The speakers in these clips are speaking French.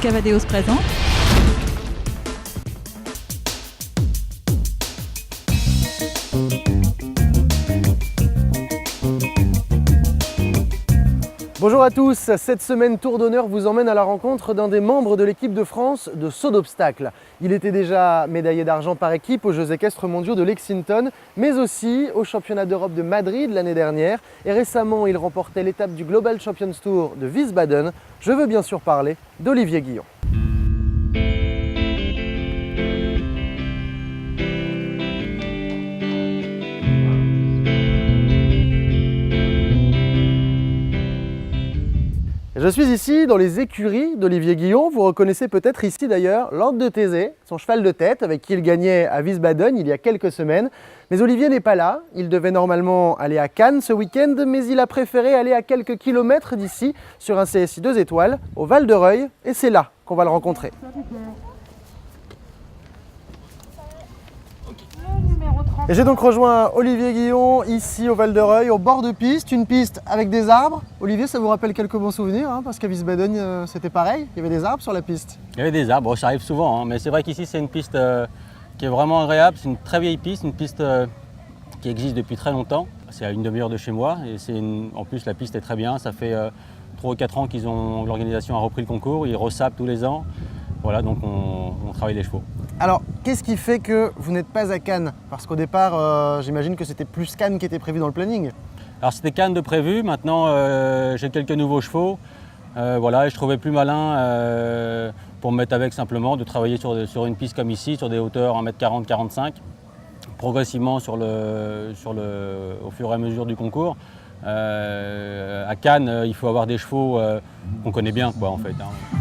Cavadeos présente. Bonjour à tous, cette semaine Tour d'honneur vous emmène à la rencontre d'un des membres de l'équipe de France de saut d'obstacles. Il était déjà médaillé d'argent par équipe aux Jeux équestres mondiaux de Lexington, mais aussi au championnat d'Europe de Madrid l'année dernière. Et récemment, il remportait l'étape du Global Champions Tour de Wiesbaden. Je veux bien sûr parler d'Olivier Guillon. Je suis ici dans les écuries d'Olivier Guillon. Vous reconnaissez peut-être ici d'ailleurs Lord de Thésée, son cheval de tête avec qui il gagnait à Wiesbaden il y a quelques semaines. Mais Olivier n'est pas là. Il devait normalement aller à Cannes ce week-end, mais il a préféré aller à quelques kilomètres d'ici sur un CSI 2 étoiles au Val de Reuil. Et c'est là qu'on va le rencontrer. Et j'ai donc rejoint Olivier Guillon ici au Val de Reuil, au bord de piste, une piste avec des arbres. Olivier, ça vous rappelle quelques bons souvenirs, hein, parce qu'à Wiesbaden c'était pareil, il y avait des arbres sur la piste. Il y avait des arbres, ça arrive souvent, hein, mais c'est vrai qu'ici c'est une piste qui est vraiment agréable, c'est une très vieille piste, une piste qui existe depuis très longtemps. C'est à une demi-heure de chez moi et en plus la piste est très bien, ça fait 3 ou 4 ans l'organisation a repris le concours, ils ressapent tous les ans. Voilà, donc on travaille les chevaux. Alors, qu'est-ce qui fait que vous n'êtes pas à Cannes? Parce qu'au départ, j'imagine que c'était plus Cannes qui était prévu dans le planning. Alors c'était Cannes de prévu, maintenant j'ai quelques nouveaux chevaux. Voilà, et je trouvais plus malin pour me mettre avec simplement de travailler sur une piste comme ici, sur des hauteurs 1m40-45, progressivement au fur et à mesure du concours. À Cannes, il faut avoir des chevaux qu'on connaît bien, quoi, en fait.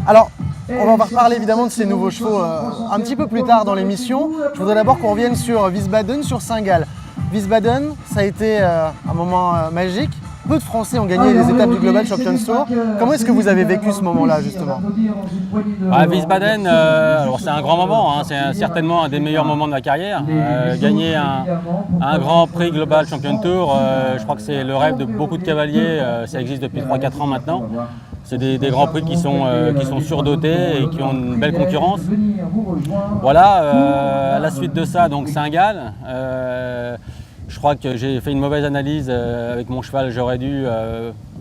Alors, on va en reparler évidemment de ces nouveaux chevaux un petit peu plus tard dans l'émission. Je voudrais d'abord qu'on revienne sur Wiesbaden, sur Saint-Gall. Wiesbaden, ça a été un moment magique. Peu de Français ont gagné les étapes du Global Champions Tour. Comment est-ce que vous avez vécu ce moment-là, justement? Wiesbaden, alors c'est un grand moment, hein, c'est certainement un des meilleurs moments de ma carrière. Gagner un grand prix Global Champions Tour, je crois que c'est le rêve de beaucoup de cavaliers, ça existe depuis 3-4 ans maintenant. C'est des grands prix qui sont surdotés et qui ont une belle concurrence. Voilà, à la suite de ça, donc Saint-Gall. Je crois que j'ai fait une mauvaise analyse avec mon cheval. J'aurais dû,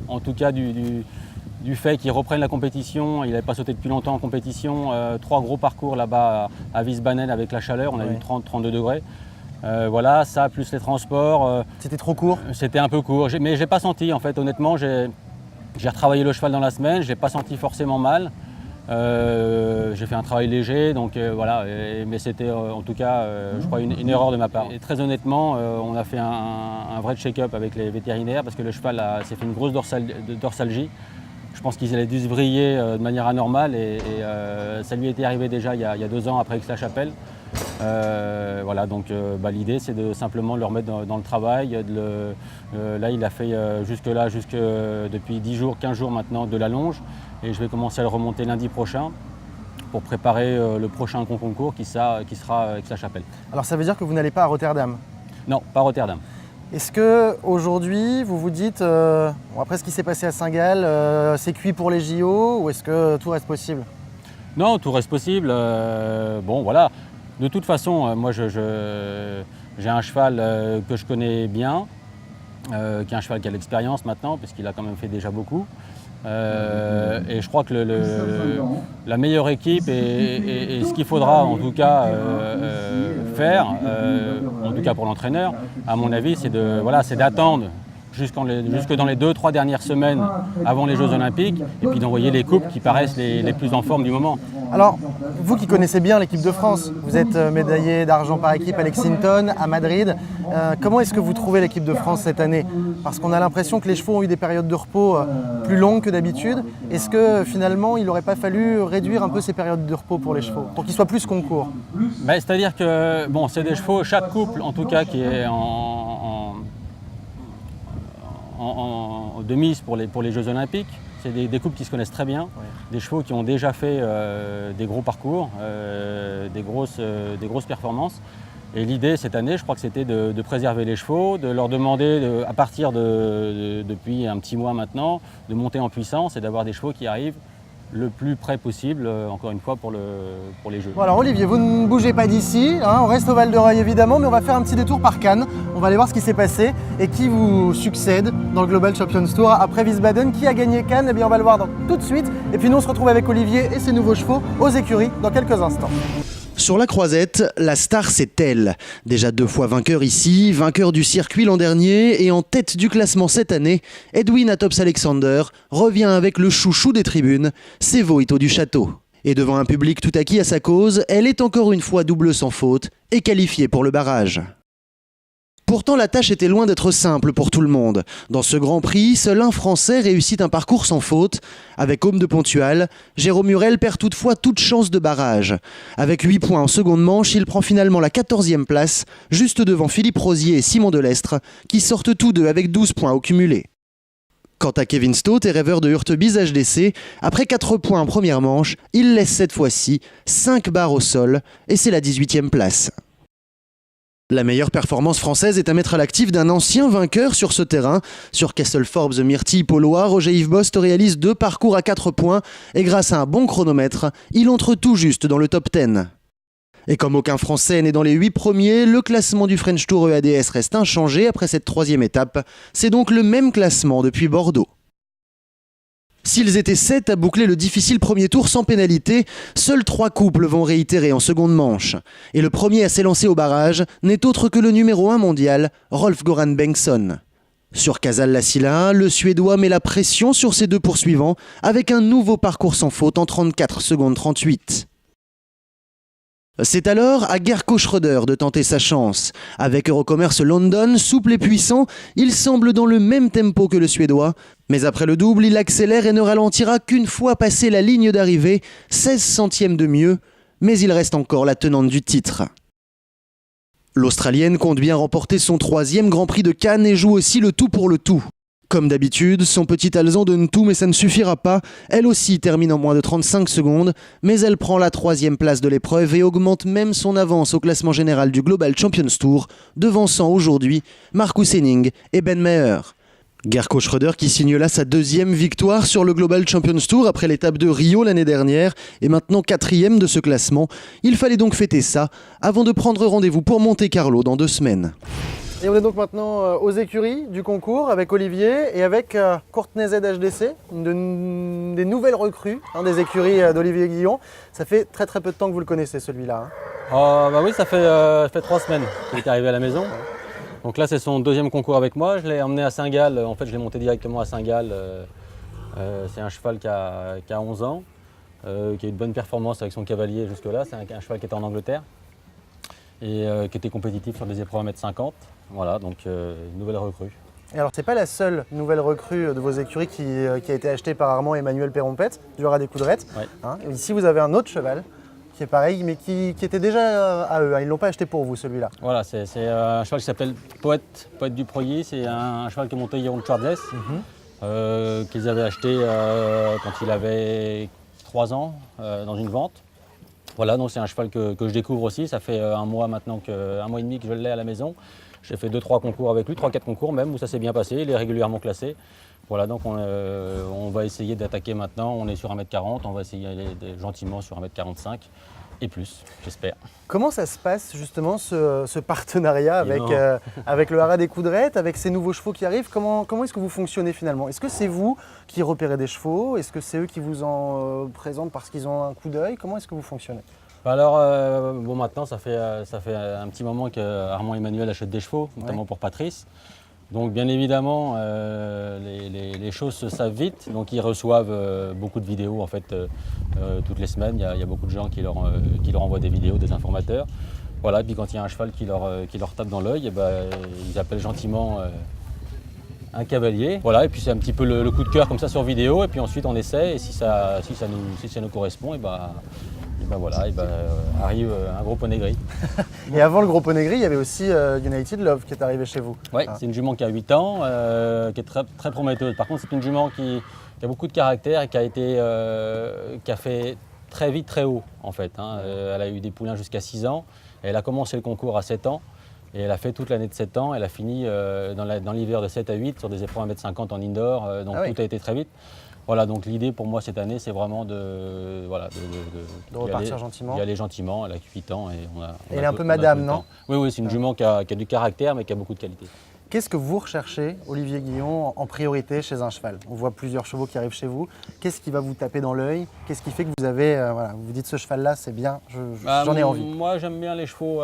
en tout cas du fait qu'il reprenne la compétition, il n'avait pas sauté depuis longtemps en compétition, 3 gros parcours là-bas à Wiesbaden avec la chaleur, on a eu 30-32 degrés. Voilà, ça plus les transports. C'était trop court? C'était un peu court, mais je n'ai pas senti en fait, honnêtement. J'ai retravaillé le cheval dans la semaine, je ne l'ai pas senti forcément mal. J'ai fait un travail léger, donc voilà, mais c'était en tout cas, je crois, une erreur de ma part. Et très honnêtement, on a fait un vrai check-up avec les vétérinaires parce que le cheval s'est fait une grosse dorsalgie. Je pense qu'ils allaient dû se vriller de manière anormale et ça lui était arrivé déjà il y a 2 ans après Aix-la-Chapelle. Voilà, donc l'idée c'est de simplement le remettre dans le travail. Là il a fait jusque depuis 10 jours, 15 jours maintenant de la longe et je vais commencer à le remonter lundi prochain pour préparer le prochain concours qui sera Aix-la-Chapelle. Alors ça veut dire que vous n'allez pas à Rotterdam? Non, pas Rotterdam. Est-ce qu'aujourd'hui vous vous dites, après ce qui s'est passé à Saint-Gall, c'est cuit pour les JO ou est-ce que tout reste possible? Non, tout reste possible. Bon voilà. De toute façon, moi j'ai un cheval que je connais bien, qui est un cheval qui a l'expérience maintenant, parce qu'il a quand même fait déjà beaucoup. Et je crois que la meilleure équipe et ce qu'il faudra en tout cas faire, en tout cas pour l'entraîneur, à mon avis, c'est d'attendre jusque dans les 2-3 dernières semaines avant les Jeux Olympiques et puis d'envoyer les coupes qui paraissent les plus en forme du moment. Alors, vous qui connaissez bien l'équipe de France, vous êtes médaillé d'argent par équipe à Lexington, à Madrid. Comment est-ce que vous trouvez l'équipe de France cette année? Parce qu'on a l'impression que les chevaux ont eu des périodes de repos plus longues que d'habitude. Est-ce que finalement, il n'aurait pas fallu réduire un peu ces périodes de repos pour les chevaux, pour qu'ils soient plus concours? C'est-à-dire que bon, c'est des chevaux, chaque couple en tout cas qui est en de mise pour les Jeux Olympiques. C'est des couples qui se connaissent très bien, des chevaux qui ont déjà fait des gros parcours, des grosses performances. Et l'idée cette année, je crois que c'était de préserver les chevaux, de leur demander, à partir depuis un petit mois maintenant, de monter en puissance et d'avoir des chevaux qui arrivent le plus près possible, encore une fois, pour les Jeux. Bon alors Olivier, vous ne bougez pas d'ici, hein, on reste au Val-de-Reuil évidemment, mais on va faire un petit détour par Cannes. On va aller voir ce qui s'est passé et qui vous succède dans le Global Champions Tour après Wiesbaden. Qui a gagné Cannes? Eh bien on va le voir tout de suite. Et puis nous on se retrouve avec Olivier et ses nouveaux chevaux aux écuries dans quelques instants. Sur la croisette, la star c'est elle. Déjà 2 fois vainqueur ici, vainqueur du circuit l'an dernier et en tête du classement cette année, Edwin Atops-Alexander revient avec le chouchou des tribunes, Sevo Ito du Château. Et devant un public tout acquis à sa cause, elle est encore une fois double sans faute et qualifiée pour le barrage. Pourtant, la tâche était loin d'être simple pour tout le monde. Dans ce Grand Prix, seul un Français réussit un parcours sans faute. Avec Aume de Pontual, Jérôme Murel perd toutefois toute chance de barrage. Avec 8 points en seconde manche, il prend finalement la 14e place, juste devant Philippe Rosier et Simon Delestre, qui sortent tous deux avec 12 points au cumulé. Quant à Kevin Stott et rêveur de Hurtebise HDC, après 4 points en première manche, il laisse cette fois-ci 5 barres au sol et c'est la 18e place. La meilleure performance française est à mettre à l'actif d'un ancien vainqueur sur ce terrain. Sur Castle Forbes Myrtille Paulois, Roger-Yves Bost réalise 2 parcours à 4 points et grâce à un bon chronomètre, il entre tout juste dans le top 10. Et comme aucun Français n'est dans les 8 premiers, le classement du French Tour EADS reste inchangé après cette 3e étape. C'est donc le même classement depuis Bordeaux. S'ils étaient 7 à boucler le difficile premier tour sans pénalité, seuls 3 couples vont réitérer en seconde manche. Et le premier à s'élancer au barrage n'est autre que le numéro 1 mondial, Rolf-Göran Bengtsson. Sur Casal-la-Silla, le Suédois met la pression sur ses 2 poursuivants avec un nouveau parcours sans faute en 34 secondes 38. C'est alors à Gerko Schröder de tenter sa chance. Avec Eurocommerce London, souple et puissant, il semble dans le même tempo que le Suédois. Mais après le double, il accélère et ne ralentira qu'une fois passé la ligne d'arrivée, 16 centièmes de mieux, mais il reste encore la tenante du titre. L'Australienne compte bien remporter son 3e Grand Prix de Cannes et joue aussi le tout pour le tout. Comme d'habitude, son petit alezan donne tout mais ça ne suffira pas. Elle aussi termine en moins de 35 secondes, mais elle prend la 3e place de l'épreuve et augmente même son avance au classement général du Global Champions Tour, devançant aujourd'hui Marcus Henning et Ben Maher. Gerko Schröder qui signe là sa 2e victoire sur le Global Champions Tour après l'étape de Rio l'année dernière et maintenant 4e de ce classement. Il fallait donc fêter ça avant de prendre rendez-vous pour Monte-Carlo dans 2 semaines. Et on est donc maintenant aux écuries du concours avec Olivier et avec Courtenay Z HDC, des nouvelles recrues des écuries d'Olivier Guillon. Ça fait très peu de temps que vous le connaissez celui-là. Bah oui, ça fait 3 semaines qu'il est arrivé à la maison. Donc là, c'est son 2e concours avec moi. Je l'ai emmené à Saint-Gall. En fait, je l'ai monté directement à Saint-Gall. C'est un cheval qui a 11 ans, qui a eu de bonnes performances avec son cavalier jusque-là. C'est un cheval qui était en Angleterre et qui était compétitif sur des épreuves à 1,50 m. Voilà, donc une nouvelle recrue. Et alors, c'est pas la seule nouvelle recrue de vos écuries qui a été achetée par Armand et Emmanuel Perrompette, du Haras des Coudrettes. Ouais. Ici, vous avez un autre cheval qui est pareil, mais qui était déjà à eux. Ils ne l'ont pas acheté pour vous, celui-là. Voilà, c'est un cheval qui s'appelle Poète du Proyer. C'est un cheval que montait Jeroen Schwartzes, qu'ils avaient acheté quand il avait 3 ans dans une vente. Voilà, donc c'est un cheval que je découvre aussi. Ça fait un mois et demi que je l'ai à la maison. J'ai fait 2-3 concours avec lui, 3-4 concours même, où ça s'est bien passé. Il est régulièrement classé. Voilà, donc on va essayer d'attaquer maintenant. On est sur 1,40 m, on va essayer d'aller gentiment sur 1,45 m et plus, j'espère. Comment ça se passe justement ce partenariat avec le Haras des Coudrettes, avec ces nouveaux chevaux qui arrivent? Comment est-ce que vous fonctionnez finalement? Est-ce que c'est vous qui repérez des chevaux? Est-ce que c'est eux qui vous en présentent parce qu'ils ont un coup d'œil? Comment est-ce que vous fonctionnez? Alors, bon, maintenant, ça fait un petit moment que Armand et Emmanuel achètent des chevaux, notamment pour Patrice. Donc, bien évidemment, les choses se savent vite. Donc, ils reçoivent beaucoup de vidéos, en fait, toutes les semaines. Il y a beaucoup de gens qui leur envoient des vidéos, des informateurs. Voilà, et puis quand il y a un cheval qui leur tape dans l'œil, ils appellent gentiment un cavalier. Voilà, et puis c'est un petit peu le coup de cœur comme ça sur vidéo. Et puis ensuite, on essaie. Et si ça nous correspond, arrive un gros poney gris. Et avant le gros poney gris, il y avait aussi United Love qui est arrivé chez vous. Oui, c'est une jument qui a 8 ans, qui est très, très prometteuse. Par contre, c'est une jument qui a beaucoup de caractère et qui a fait très vite, très haut en fait. Elle a eu des poulains jusqu'à 6 ans. Et elle a commencé le concours à 7 ans. Et elle a fait toute l'année de 7 ans. Elle a fini dans l'hiver de 7 à 8 sur des épreuves à 1,50 m en indoor. Donc tout a été très vite. Voilà, donc l'idée pour moi cette année, c'est vraiment de repartir gentiment. d'y aller gentiment, elle a 8 ans et Elle est un peu madame, non? Oui, c'est une jument qui a du caractère mais qui a beaucoup de qualité. Qu'est-ce que vous recherchez, Olivier Guillon, en priorité chez un cheval? On voit plusieurs chevaux qui arrivent chez vous. Qu'est-ce qui va vous taper dans l'œil? Qu'est-ce qui fait que vous avez, vous vous dites ce cheval-là, c'est bien, j'en ai envie? Moi, j'aime bien les chevaux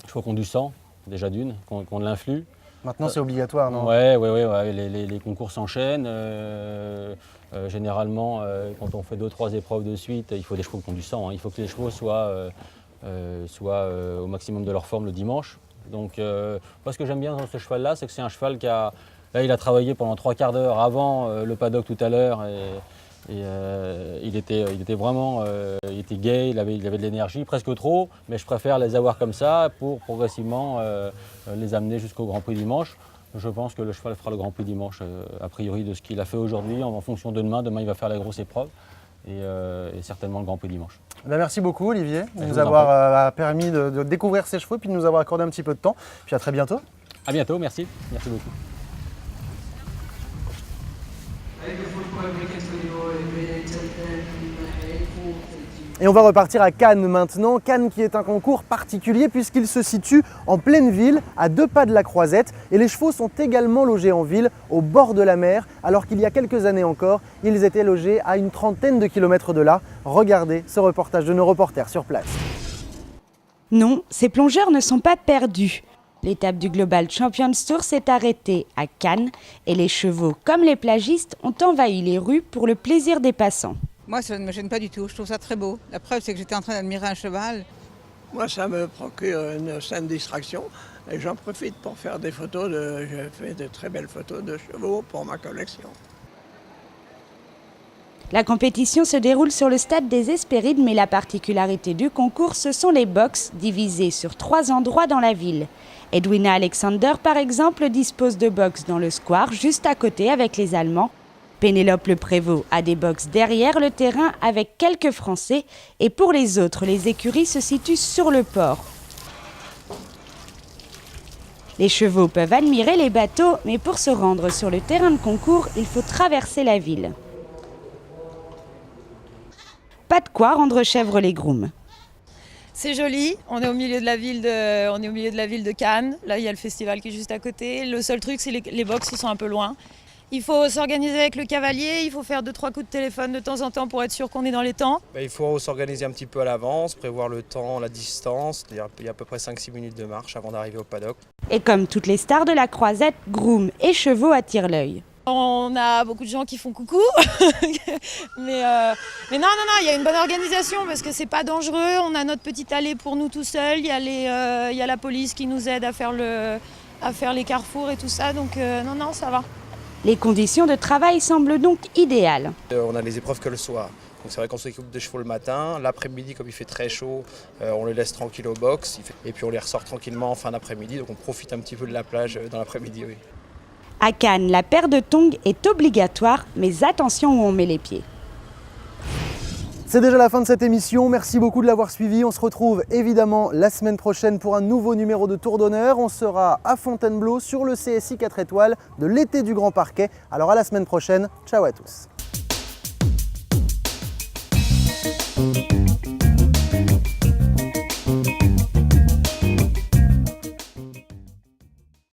qui ont du sang, déjà d'une, qui ont de l'influx. Maintenant, c'est obligatoire, non? Ouais, les concours s'enchaînent. Généralement, quand on fait 2-3 épreuves de suite, il faut des chevaux qui ont du sang. Hein. Il faut que les chevaux soient au maximum de leur forme le dimanche. Donc, moi, ce que j'aime bien dans ce cheval-là, c'est que c'est un cheval là, il a travaillé pendant 3/4 d'heure avant le paddock tout à l'heure. Il était vraiment il était gai, il avait de l'énergie, presque trop, mais je préfère les avoir comme ça pour progressivement les amener jusqu'au Grand Prix dimanche. Je pense que le cheval fera le Grand Prix dimanche, a priori de ce qu'il a fait aujourd'hui, en fonction de demain. Demain, il va faire la grosse épreuve et certainement le Grand Prix dimanche. Merci beaucoup, Olivier, de nous avoir permis de découvrir ces chevaux et puis de nous avoir accordé un petit peu de temps. Puis à très bientôt. À bientôt, merci. Merci beaucoup. Et on va repartir à Cannes maintenant. Cannes qui est un concours particulier puisqu'il se situe en pleine ville, à 2 pas de la Croisette. Et les chevaux sont également logés en ville, au bord de la mer, alors qu'il y a quelques années encore, ils étaient logés à une trentaine de kilomètres de là. Regardez ce reportage de nos reporters sur place. Non, ces plongeurs ne sont pas perdus. L'étape du Global Champions Tour s'est arrêtée à Cannes et les chevaux, comme les plagistes, ont envahi les rues pour le plaisir des passants. Moi, ça ne me gêne pas du tout, je trouve ça très beau. La preuve, c'est que j'étais en train d'admirer un cheval. Moi, ça me procure une saine distraction et j'en profite pour faire des photos. Je fais de très belles photos de chevaux pour ma collection. La compétition se déroule sur le stade des Hespérides, mais la particularité du concours, ce sont les boxes divisées sur 3 endroits dans la ville. Edwina Alexander, par exemple, dispose de boxes dans le square, juste à côté avec les Allemands. Pénélope Le Prévost a des boxes derrière le terrain avec quelques Français. Et pour les autres, les écuries se situent sur le port. Les chevaux peuvent admirer les bateaux, mais pour se rendre sur le terrain de concours, il faut traverser la ville. Pas de quoi rendre chèvre les grooms. C'est joli, on est au milieu de la ville de Cannes. Là, il y a le festival qui est juste à côté. Le seul truc, c'est les box qui sont un peu loin. Il faut s'organiser avec le cavalier, il faut faire 2-3 coups de téléphone de temps en temps pour être sûr qu'on est dans les temps. Il faut s'organiser un petit peu à l'avance, prévoir le temps, la distance. Il y a à peu près 5-6 minutes de marche avant d'arriver au paddock. Et comme toutes les stars de la Croisette, grooms et chevaux attirent l'œil. On a beaucoup de gens qui font coucou, mais non, il y a une bonne organisation parce que c'est pas dangereux. On a notre petite allée pour nous tout seuls, il y a la police qui nous aide à faire les carrefours et tout ça, donc non, ça va. Les conditions de travail semblent donc idéales. On a les épreuves que le soir. Donc c'est vrai qu'on s'occupe des chevaux le matin. L'après-midi, comme il fait très chaud, on les laisse tranquilles au box. Et puis on les ressort tranquillement en fin d'après-midi. Donc on profite un petit peu de la plage dans l'après-midi. Oui. À Cannes, la paire de tongs est obligatoire, mais attention où on met les pieds. C'est déjà la fin de cette émission, merci beaucoup de l'avoir suivi. On se retrouve évidemment la semaine prochaine pour un nouveau numéro de Tour d'honneur. On sera à Fontainebleau sur le CSI 4 étoiles de l'été du Grand Parquet. Alors à la semaine prochaine, ciao à tous.